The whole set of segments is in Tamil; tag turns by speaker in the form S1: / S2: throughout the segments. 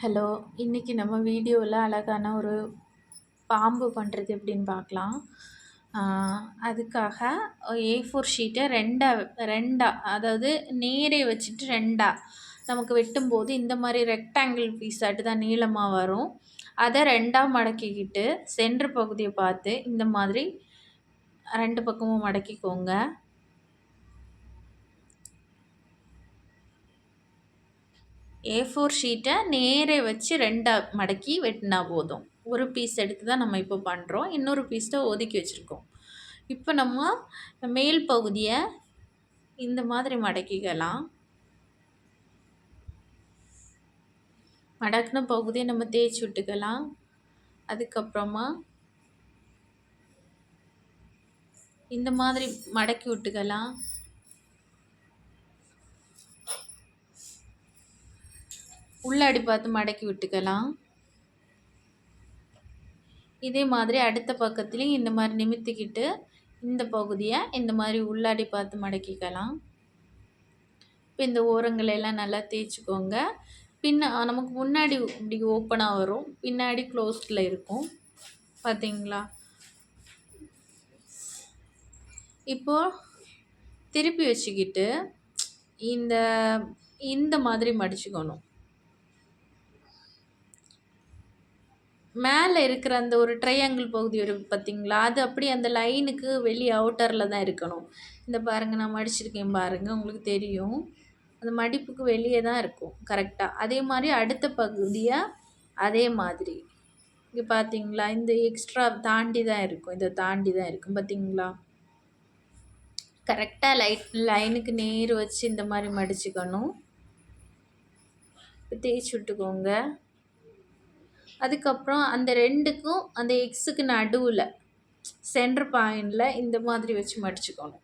S1: ஹலோ! இன்னைக்கு நம்ம வீடியோல அழகான ஒரு பாம்பு பண்ணுறது எப்படின்னு பார்க்கலாம். ஆ, அதுக்காக A4 ஷீட்டை ரெண்டா அதாவது நேரே வச்சுட்டு ரெண்டா நமக்கு வெட்டும்போது இந்த மாதிரி ரெக்டாங்கிள் பீஸாட்டு தான் நீளமாக வரும். அதை ரெண்டா மடக்கிக்கிட்டு சென்டர் பகுதியை பார்த்து இந்த மாதிரி ரெண்டு பக்கமும் மடக்கிக்கோங்க. A4 ஷீட்டை நேரே வச்சு ரெண்டா மடக்கி வெட்டினா போதும். ஒரு பீஸ் எடுத்து தான் நம்ம இப்போ பண்ணுறோம். இன்னொரு பீஸை ஒதுக்கி வச்சுருக்கோம். இப்போ நம்ம மேல் பகுதியை இந்த மாதிரி மடக்கிக்கலாம். மடக்கின பகுதியை நம்ம தேய்ச்சி விட்டுக்கலாம். அதுக்கப்புறமா இந்த மாதிரி மடக்கி விட்டுக்கலாம். உள்ளாடி பார்த்து மடக்கி விட்டுக்கலாம். இதே மாதிரி அடுத்த பக்கத்துலேயும் இந்த மாதிரி நிமித்திக்கிட்டு இந்த பகுதியை இந்த மாதிரி உள்ளாடி பார்த்து மடக்கிக்கலாம். இப்போ இந்த ஓரங்களெல்லாம் நல்லா தேய்ச்சிக்கோங்க. நமக்கு முன்னாடி இப்படி ஓப்பனாக வரும், பின்னாடி க்ளோஸ்டில் இருக்கும். பார்த்தீங்களா? இப்போது திருப்பி வச்சுக்கிட்டு இந்த இந்த மாதிரி மடிச்சுக்கணும். மேலே இருக்கிற அந்த ஒரு ட்ரையாங்கிள் பகுதி இருக்குது பார்த்தீங்களா, அது அப்படி அந்த லைனுக்கு வெளியே அவுட்டரில் தான் இருக்கணும். இந்த பாருங்கள், நான் மடிச்சிருக்கேன் பாருங்கள், உங்களுக்கு தெரியும். அந்த மடிப்புக்கு வெளியே தான் இருக்கும் கரெக்டாக. அதே மாதிரி அடுத்த பகுதியாக அதே மாதிரி இங்கே பார்த்தீங்களா, இந்த எக்ஸ்ட்ரா தாண்டி தான் இருக்கும், இதை தாண்டி தான் இருக்கும் பார்த்தீங்களா. கரெக்டாக லைனுக்கு நேர் வச்சு இந்த மாதிரி மடிச்சுக்கணும். தேய்ச்சி விட்டுக்கோங்க. அதுக்கப்புறம் அந்த ரெண்டுக்கும் அந்த எக்ஸுக்கு நடுவில் சென்டர் பாயிண்டில் இந்த மாதிரி வச்சு மடிச்சுக்கணும்.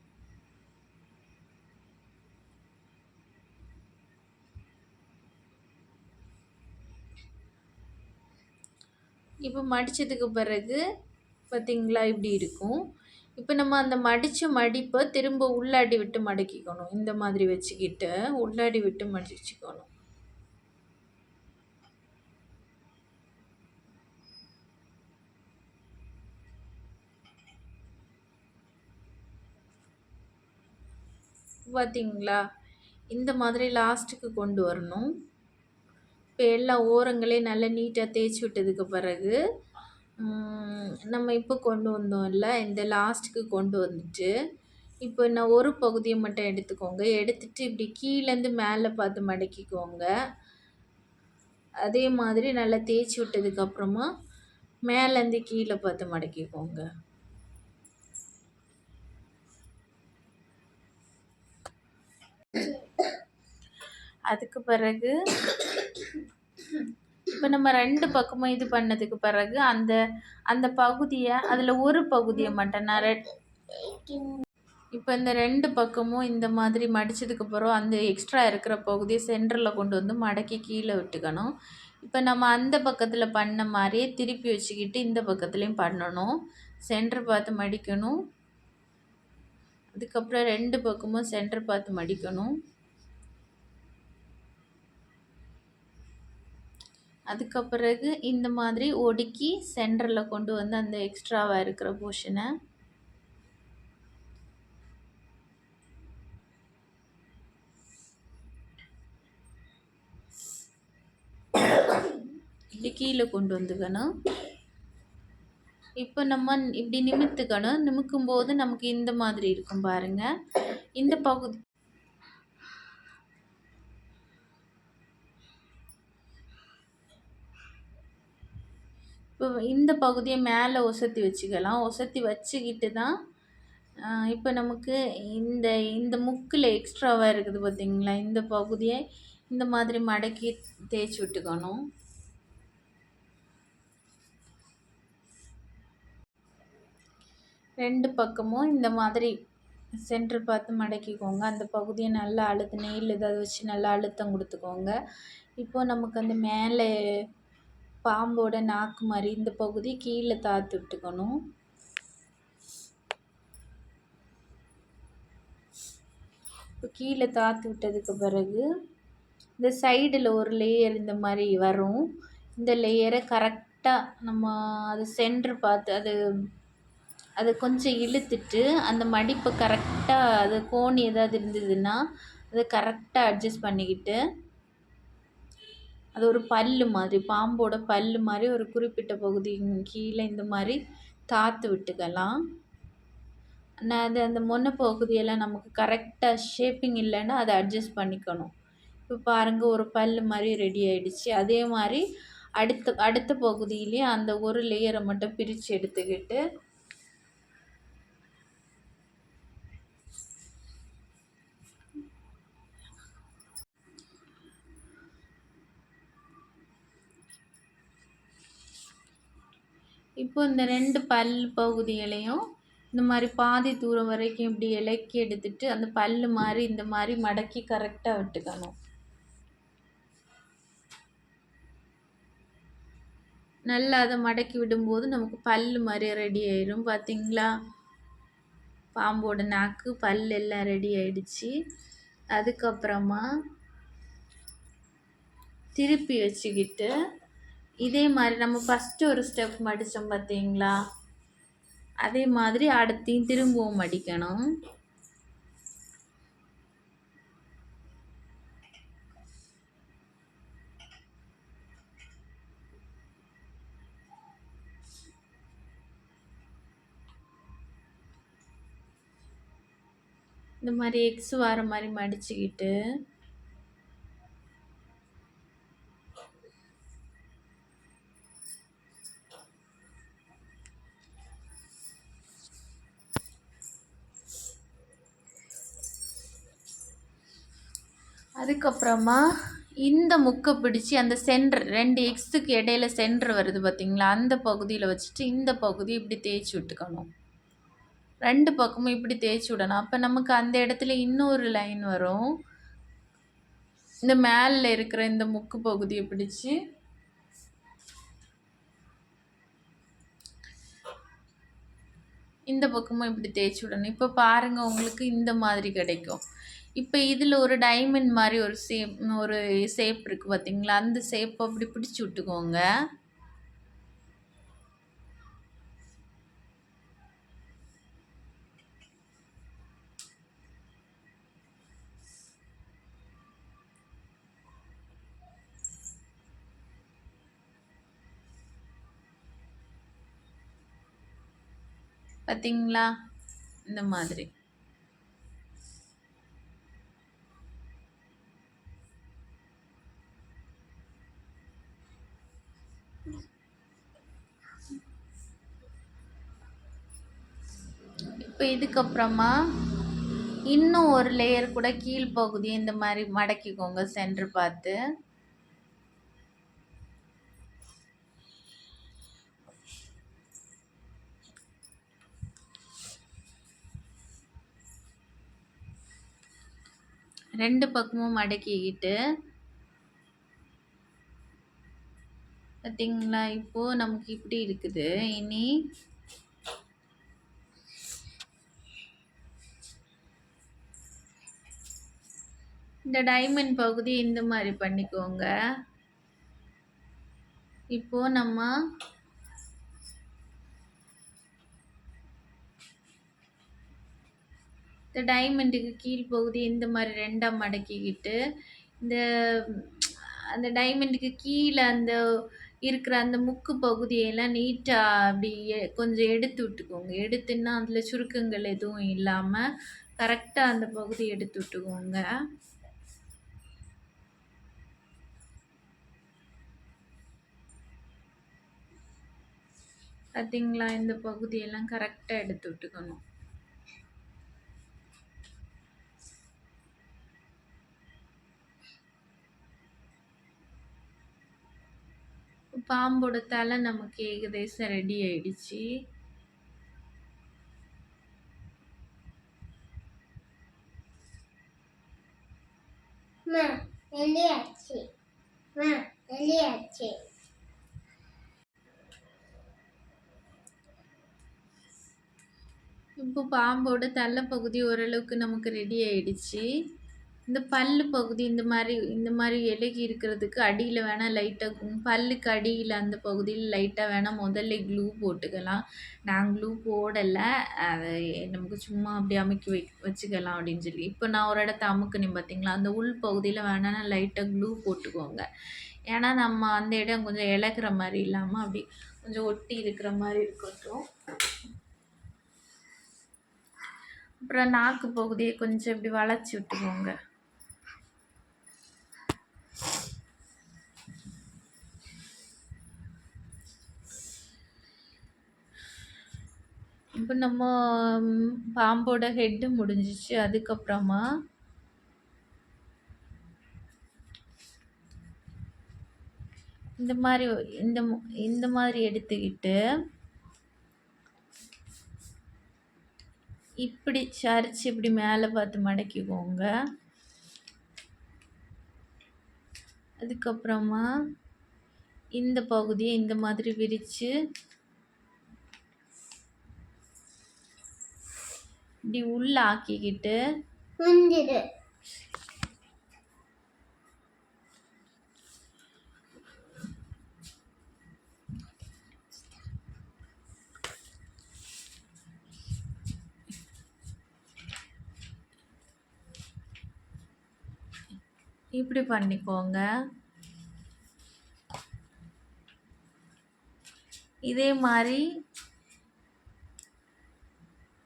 S1: இப்போ மடித்ததுக்கு பிறகு பார்த்திங்களா இப்படி இருக்கும். இப்போ நம்ம அந்த மடித்த மடிப்பை திரும்ப உள்ளாடி விட்டு மடக்கிக்கணும். இந்த மாதிரி வச்சுக்கிட்டு உள்ளாடி விட்டு மடிச்சுக்கணும். பார்த்தீங்களா, இந்த மாதிரி லாஸ்ட்டுக்கு கொண்டு வரணும். இப்போ எல்லா ஓரங்களையும் நல்லா நீட்டாக தேய்ச்சி விட்டதுக்கு பிறகு நம்ம இப்போ கொண்டு வந்தோம்ல, இந்த லாஸ்ட்டுக்கு கொண்டு வந்துட்டு இப்போ நான் ஒரு பகுதியை மட்டும் எடுத்துக்கோங்க. எடுத்துட்டு இப்படி கீழேருந்து மேலே பார்த்து மடக்கிக்கோங்க. அதே மாதிரி நல்லா தேய்ச்சி விட்டதுக்கப்புறமா மேலேருந்து கீழே பார்த்து மடக்கிக்கோங்க. அதுக்கு பிறகு இப்போ நம்ம ரெண்டு பக்கமும் இது பண்ணதுக்கு பிறகு அந்த அந்த பகுதியை அதில் ஒரு பகுதியை மட்டும் நான் இப்போ இந்த ரெண்டு பக்கமும் இந்த மாதிரி மடித்ததுக்கப்புறம் அந்த எக்ஸ்ட்ரா இருக்கிற பகுதியை சென்டரில் கொண்டு வந்து மடக்கி கீழே விட்டுக்கணும். இப்போ நம்ம அந்த பக்கத்தில் பண்ண மாதிரியே திருப்பி வச்சுக்கிட்டு இந்த பக்கத்துலேயும் பண்ணணும். சென்டர் பார்த்து மடிக்கணும். அதுக்கப்புறம் ரெண்டு பக்கமும் சென்டர் பார்த்து மடிக்கணும். அதுக்கு பிறகு இந்த மாதிரி ஒடுக்கி சென்டரில் கொண்டு வந்து அந்த எக்ஸ்ட்ராவாக இருக்கிற போர்ஷனை இப்படி கீழே கொண்டு வந்துக்கணும். இப்போ நம்ம இப்படி நிமித்துக்கணும். நிமிக்கும் போது நமக்கு இந்த மாதிரி இருக்கும் பாருங்கள். இந்த பகுதி இப்போ இந்த பகுதியை மேலே ஒசத்தி வச்சுக்கலாம். ஒசத்தி வச்சுக்கிட்டு தான் இப்போ நமக்கு இந்த இந்த முக்கில் எக்ஸ்ட்ராவாக இருக்குது பார்த்தீங்களா, இந்த பகுதியை இந்த மாதிரி மடக்கி தேய்ச்சி விட்டுக்கணும். ரெண்டு பக்கமும் இந்த மாதிரி சென்டர் பார்த்து மடக்கிக்கோங்க. அந்த பகுதியை நல்லா நெயில் ஏதாவது வச்சு நல்லா அழுத்தம் கொடுத்துக்கோங்க. இப்போது நமக்கு அந்த மேலே பாம்போட நாக்கு மாதிரி இந்த பகுதி கீழே தாத்து விட்டுக்கணும். இப்போ கீழே தாத்து விட்டதுக்கு பிறகு இந்த சைடில் ஒரு லேயர் இந்த மாதிரி வரும். இந்த லேயரை கரெக்டாக நம்ம அது சென்டர் பார்த்து அது கொஞ்சம் இழுத்துட்டு அந்த மடிப்பை கரெக்டாக அது கோணி ஏதாவது இருந்ததுன்னா அதை கரெக்டாக அட்ஜஸ்ட் பண்ணிக்கிட்டு அது ஒரு பல்லு மாதிரி, பாம்போட பல்லு மாதிரி ஒரு குறிப்பிட்ட பகுதி கீழே இந்த மாதிரி தாத்து விட்டுக்கலாம். அது அந்த முன்ன பகுதியெல்லாம் நமக்கு கரெக்டாக ஷேப்பிங் இல்லைன்னா அதை அட்ஜஸ்ட் பண்ணிக்கணும். இப்போ பாருங்கள், ஒரு பல்லு மாதிரி ரெடி ஆகிடுச்சு. அதே மாதிரி அடுத்த பகுதியிலையும் அந்த ஒரு லேயரை மட்டும் பிரித்து எடுத்துக்கிட்டு இப்போ இந்த 2 பல் பகுதிகளையும் இந்த மாதிரி பாதி தூரம் வரைக்கும் இப்படி இலக்கி எடுத்துட்டு அந்த பல்லு மாதிரி இந்த மாதிரி மடக்கி கரெக்டாக விட்டுக்கணும். நல்லா அதை மடக்கி விடும்போது நமக்கு பல்லு மாதிரி ரெடி ஆயிடும். பார்த்தீங்களா, பாம்போட நாக்கு பல் எல்லாம் ரெடி ஆயிடுச்சு. அதுக்கப்புறமா திருப்பி வச்சுக்கிட்டு இதே மாதிரி நம்ம ஃபஸ்ட்டு ஒரு ஸ்டெப் மடித்தோம் பார்த்தீங்களா, அதே மாதிரி அடுத்தையும் திரும்பவும் மடிக்கணும். இந்த மாதிரி எக்ஸ் வர மாதிரி மடிச்சுக்கிட்டு அதுக்கப்புறமா இந்த முக்கை பிடிச்சி அந்த சென்டர் 2 எக்ஸுக்கு இடையில சென்டர் வருது பார்த்தீங்களா, அந்த பகுதியில் வச்சுட்டு இந்த பகுதி இப்படி தேய்ச்சி விட்டுக்கணும். 2 பக்கமும் இப்படி தேய்ச்சி விடணும். அப்போ நமக்கு அந்த இடத்துல இன்னொரு லைன் வரும். இந்த மேலே இருக்கிற இந்த முக்கு பகுதியை பிடிச்சி இந்த பக்கமும் இப்படி தேய்ச்சி விடணும். இப்போ பாருங்கள், உங்களுக்கு இந்த மாதிரி கிடைக்கும். இப்போ இதில் ஒரு டைமண்ட் மாதிரி ஒரு ஷேப் இருக்குது பார்த்தீங்களா, அந்த ஷேப்பை அப்படி பிடிச்சி விட்டுக்கோங்க. பார்த்தீங்களா, இந்த மாதிரி. இப்போ இதுக்கப்புறமா இன்னும் ஒரு லேயர் கூட கீழ்ப்பகுதி இந்த மாதிரி மடக்கிக்கோங்க சென்டர் பார்த்து. ரெண்டு பக்கமும் மடக்கிக்கிட்டு பார்த்தீங்களா, இப்போது நமக்கு இப்படி இருக்குது. இனி இந்த டைமண்ட் பகுதி இந்த மாதிரி பண்ணிக்கோங்க. இப்போ நம்ம இந்த டைமண்டுக்கு கீழ்ப்பகுதி இந்த மாதிரி 2ஆ மடக்கிக்கிட்டு இந்த அந்த டைமண்டுக்கு கீழே அந்த இருக்கிற அந்த முக்கு பகுதியெல்லாம் நீட்டாக அப்படி கொஞ்சம் எடுத்து விட்டுக்கோங்க. எடுத்துன்னா அதில் சுருக்கங்கள் எதுவும் இல்லாமல் கரெக்டாக அந்த பகுதி எடுத்து விட்டுக்கோங்க. பார்த்தீங்களா, இந்த பகுதியெல்லாம் கரெக்டாக எடுத்து விட்டுக்கணும். பாம்போட தலை நமக்கு ஏகதேசம் ரெடி ஆயிடுச்சு. இப்போ பாம்போட தலை பகுதி ஓரளவுக்கு நமக்கு ரெடி ஆயிடுச்சு. இந்த பல்லு பகுதி இந்த மாதிரி இலகி இருக்கிறதுக்கு அடியில வேணா லைட்டா பல்லுக்கு அடியில அந்த பகுதியில லைட்டா வேணா முதல்ல க்ளூ போட்டுக்கலாம். நான் க்ளூ போடல. அது நமக்கு சும்மா அப்படியே அமுக்கி வச்சுக்கலாம் அப்படின்னு சொல்லி. இப்போ நான் ஒரு இடத்த அமுக்குனேன் பார்த்தீங்களா? அந்த உள் பகுதியில வேணா லைட்டா க்ளூ போட்டுக்கோங்க. ஏன்னா நம்ம அந்த இடம் கொஞ்சம் இளகுற மாரி இல்லாம அப்படி கொஞ்சம் ஒட்டி இருக்கிற மாரி இருக்கட்டும். அப்புறம் நாக்கு பகுதியை கொஞ்சம் இப்படி வளைச்சி விட்டுக்கோங்க. இப்போ நம்ம பாம்போட ஹெட்டு முடிஞ்சிச்சு. அதுக்கப்புறமா இந்த மாதிரி இந்த மாதிரி எடுத்துக்கிட்டு இப்படி சரிச்சு இப்படி மேலே பார்த்து மடக்கிக்கோங்க. அதுக்கப்புறமா இந்த பகுதியை இந்த மாதிரி விரித்து இப்படி உள்ள ஆக்கிக்கிட்டு இப்படி பண்ணிக்கோங்க. இதே மாதிரி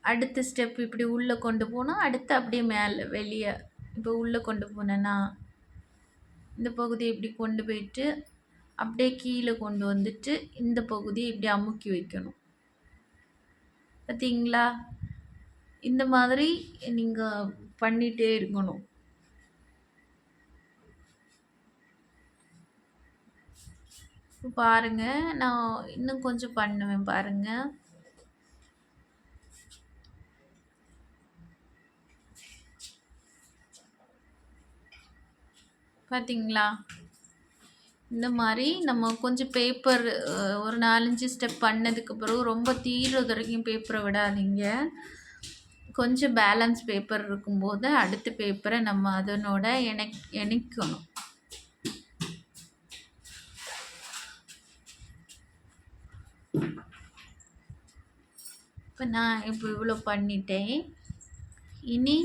S1: அடுத்த ஸ்டெப் இப்படி உள்ளே கொண்டு போனால் அடுத்து அப்படியே மேலே வெளியே இப்போ உள்ளே கொண்டு போனேன்னா இந்த பகுதியை இப்படி கொண்டு போயிட்டு அப்படியே கீழே கொண்டு வந்துட்டு இந்த பகுதியை இப்படி அமுக்கி வைக்கணும். பார்த்தீங்களா? இந்த மாதிரி நீங்கள் பண்ணிகிட்டே இருக்கணும். பாருங்க, நான் இன்னும் கொஞ்சம் பண்ணுவேன் பாருங்க. பார்த்தீங்களா? இந்த மாதிரி நம்ம கொஞ்சம் பேப்பர் ஒரு 4-5 ஸ்டெப் பண்ணதுக்கு பிறகு ரொம்ப தீர்றது வரைக்கும் பேப்பரை விடாதீங்க. கொஞ்சம் பேலன்ஸ் பேப்பர் இருக்கும்போது அடுத்த பேப்பரை நம்ம அதனோட இணைக்கணும். இப்போ நான் இப்போ இவ்வளோ பண்ணிட்டேன். இனி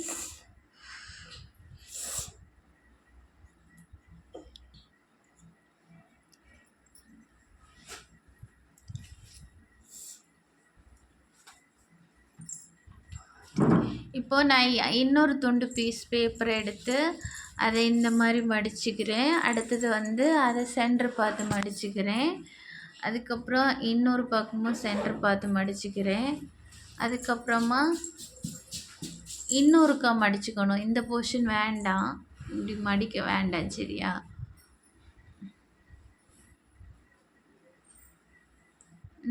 S1: இப்போ நான் இன்னொரு துண்டு பீஸ் பேப்பரை எடுத்து அதை இந்த மாதிரி மடிச்சுக்கிறேன். அடுத்தது வந்து அதை சென்டர் பார்த்து மடிச்சுக்கிறேன். அதுக்கப்புறம் இன்னொரு பக்கமும் சென்டர் பார்த்து மடிச்சுக்கிறேன். அதுக்கப்புறமா இன்னொருக்கா மடிச்சுக்கணும். இந்த போர்ஷன் வேண்டாம், இப்படி மடிக்க வேண்டாம், சரியா?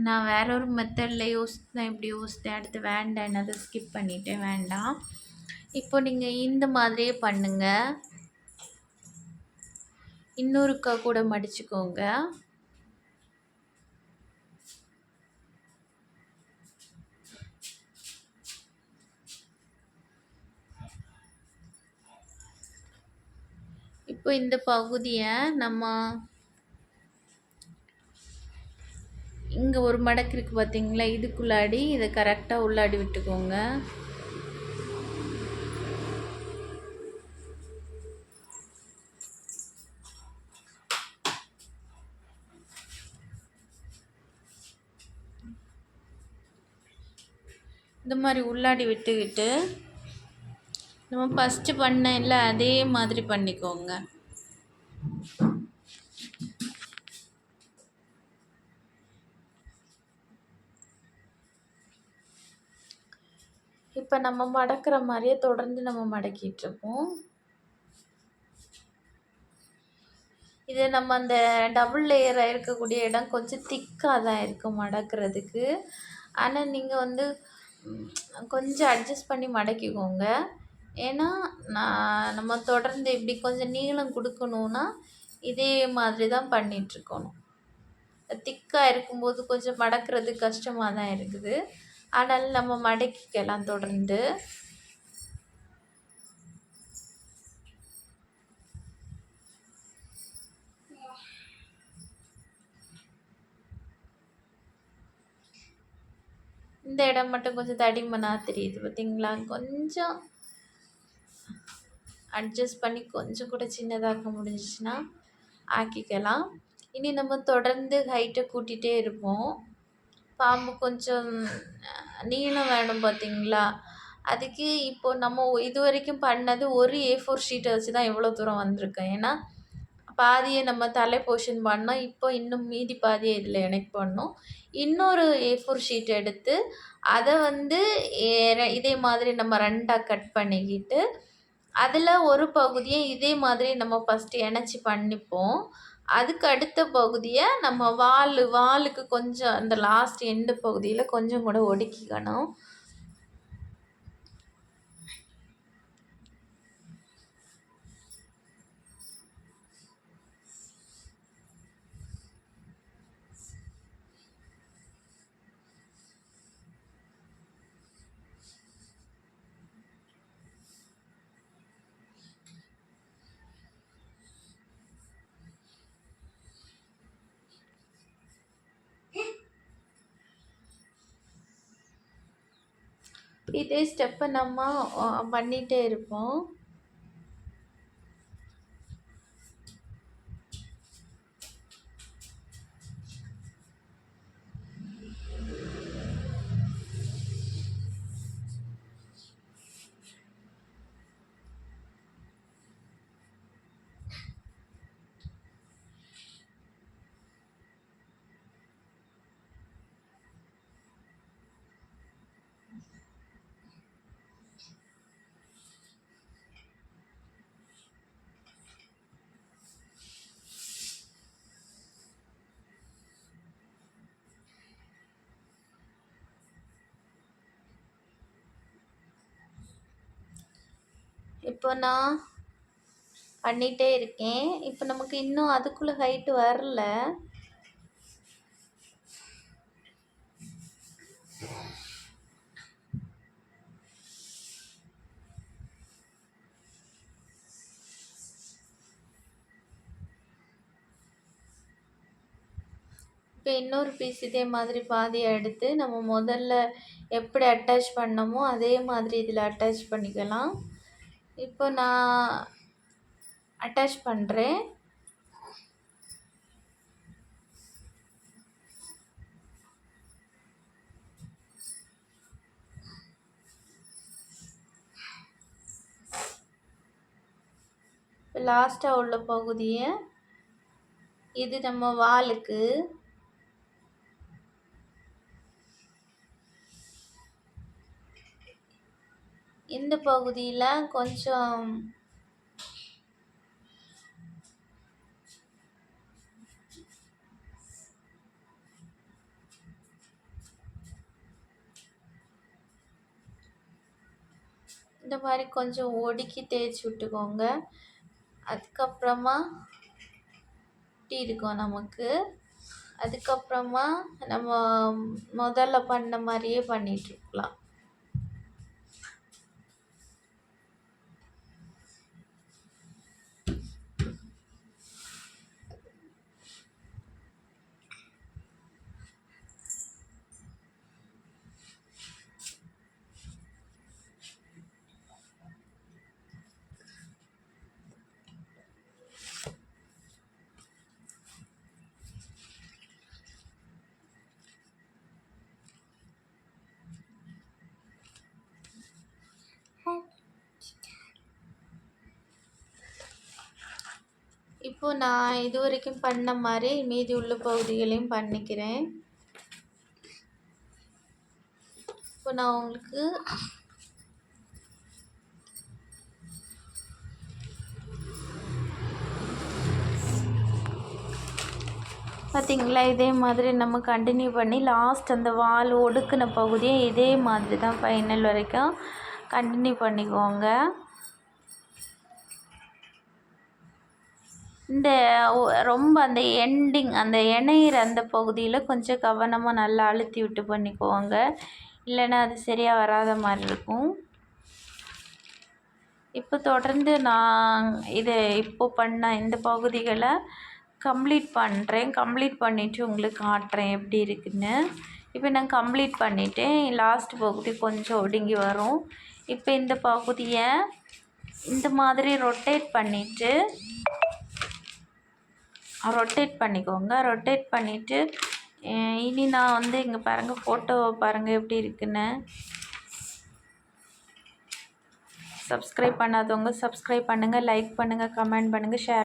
S1: நான் வேற ஒரு மெத்தடில் யோசித்தேன், இப்படி யோசித்தேன், அடுத்து வேண்டாம், அதை ஸ்கிப் பண்ணிட்டேன், வேண்டாம். இப்போ நீங்கள் இந்த மாதிரியே பண்ணுங்கள். இன்னொருக்கா கூட மடிச்சுக்கோங்க. இப்போ இந்த பகுதியை நம்ம இங்கே ஒரு மடக்கு இருக்குது பார்த்தீங்களா? இதுக்குள்ளாடி இதை கரெக்டாக உள்ளாடி விட்டுக்கோங்க. இந்த மாதிரி உள்ளாடி விட்டுக்கிட்டு நம்ம ஃபஸ்ட்டு பண்ண இல்லை அதே மாதிரி பண்ணிக்கோங்க. இப்போ நம்ம மடக்கிற மாதிரியே தொடர்ந்து நம்ம மடக்கிட்டுருப்போம். இது நம்ம அந்த டபுள் லேயராக இருக்கக்கூடிய இடம் கொஞ்சம் திக்காக தான் இருக்கும் மடக்கிறதுக்கு. ஆனால் நீங்கள் வந்து கொஞ்சம் அட்ஜஸ்ட் பண்ணி மடக்கிக்கோங்க. ஏன்னா நம்ம தொடர்ந்து இப்படி கொஞ்சம் நீளம் கொடுக்கணுன்னா இதே மாதிரி தான் பண்ணிகிட்ருக்கணும். திக்காக இருக்கும்போது கொஞ்சம் மடக்கிறது கஷ்டமாக தான் இருக்குது. ஆனால் நம்ம மடக்கிக்கலாம் தொடர்ந்து. இந்த இடம் மட்டும் கொஞ்சம் தடிமனாக தெரியுது பார்த்தீங்களா? கொஞ்சம் அட்ஜஸ்ட் பண்ணி கொஞ்சம் கூட சின்னதாக்க முடிஞ்சிச்சுன்னா ஆக்கிக்கலாம். இனி நம்ம தொடர்ந்து ஹைட்டை கூட்டிகிட்டே இருப்போம். பாம்பு கொஞ்சம் நீளம் வேணும் பார்த்தீங்களா? அதுக்கு இப்போது நம்ம இதுவரைக்கும் பண்ணது ஒரு A4 ஷீட்டை வச்சு தான் இவ்வளோ தூரம் வந்திருக்கேன். ஏன்னா பாதியை நம்ம தலை போர்ஷன் பண்ணோம். இப்போ இன்னும் மீதி பாதியை இதில் இணைக்க பண்ணணும். இன்னொரு A4 ஷீட் எடுத்து அதை வந்து இதே மாதிரி நம்ம 2ஆக கட் பண்ணிக்கிட்டு அதில் ஒரு பகுதியை இதே மாதிரி நம்ம ஃபஸ்ட்டு இணைச்சி பண்ணிப்போம். அதுக்கு அடுத்த பகுதியை நம்ம வாலுக்கு கொஞ்சம் அந்த லாஸ்ட் எண்டு பகுதியில் கொஞ்சம் கூட ஒடுக்கிக்கணும். இதே ஸ்டெப்பை நம்ம பண்ணிகிட்டே இருப்போம். இப்போ நான் பண்ணிகிட்டே இருக்கேன். இப்போ நமக்கு இன்னும் அதுக்குள்ளே ஹைட்டு வரல. இப்போ இன்னொரு பீஸ் இதே மாதிரி பாதியை எடுத்து நம்ம முதல்ல எப்படி அட்டாச் பண்ணோமோ அதே மாதிரி இதில் அட்டாச் பண்ணிக்கலாம். இப்போ நான் அட்டாச் பண்ணுறேன். லாஸ்ட்டாக உள்ள பகுதியை இது நம்ம வாலுக்கு இந்த பகுதியில் கொஞ்சம் இந்த மாதிரி கொஞ்சம் ஒடுக்கி தேய்ச்சி விட்டுக்கோங்க. அதுக்கப்புறமா இப்படி இருக்கும் நமக்கு. அதுக்கப்புறமா நம்ம முதல்ல பண்ண மாதிரியே பண்ணிகிட்ருக்கலாம். இப்போ நான் இது வரைக்கும் பண்ண மாதிரி மீதி உள்ள பகுதிகளையும் பண்ணிக்கிறேன். இப்போ நான் உங்களுக்கு பார்த்திங்களா, இதே மாதிரி நம்ம கண்டினியூ பண்ணி லாஸ்ட் அந்த வால் ஒடுக்கின பகுதியை இதே மாதிரி தான் ஃபைனல் வரைக்கும் கண்டினியூ பண்ணிக்கோங்க. இந்த ரொம்ப அந்த எண்டிங் அந்த இணையிற அந்த பகுதியில் கொஞ்சம் கவனமாக நல்லா அழுத்தி விட்டு பண்ணிக்கோங்க, இல்லைன்னா அது சரியாக வராத மாதிரி இருக்கும். இப்போ தொடர்ந்து நான் இதை இப்போ பண்ண இந்த பகுதிகளை கம்ப்ளீட் பண்ணுறேன். கம்ப்ளீட் பண்ணிவிட்டு உங்களுக்கு காட்டுறேன் எப்படி இருக்குன்னு. இப்போ நான் கம்ப்ளீட் பண்ணிவிட்டேன். லாஸ்ட் பகுதி கொஞ்சம் ஒடுங்கி வரும். இப்போ இந்த பகுதியை இந்த மாதிரி ரொட்டேட் பண்ணிக்கோங்க. ரொட்டேட் பண்ணிவிட்டு இனி நான் வந்து இங்கே பாருங்கள், ஃபோட்டோவை பாருங்கள் எப்படி இருக்குன்னு. சப்ஸ்கிரைப் பண்ணாதவங்க சப்ஸ்கிரைப் பண்ணுங்கள், லைக் பண்ணுங்கள், கமெண்ட் பண்ணுங்கள், ஷேர்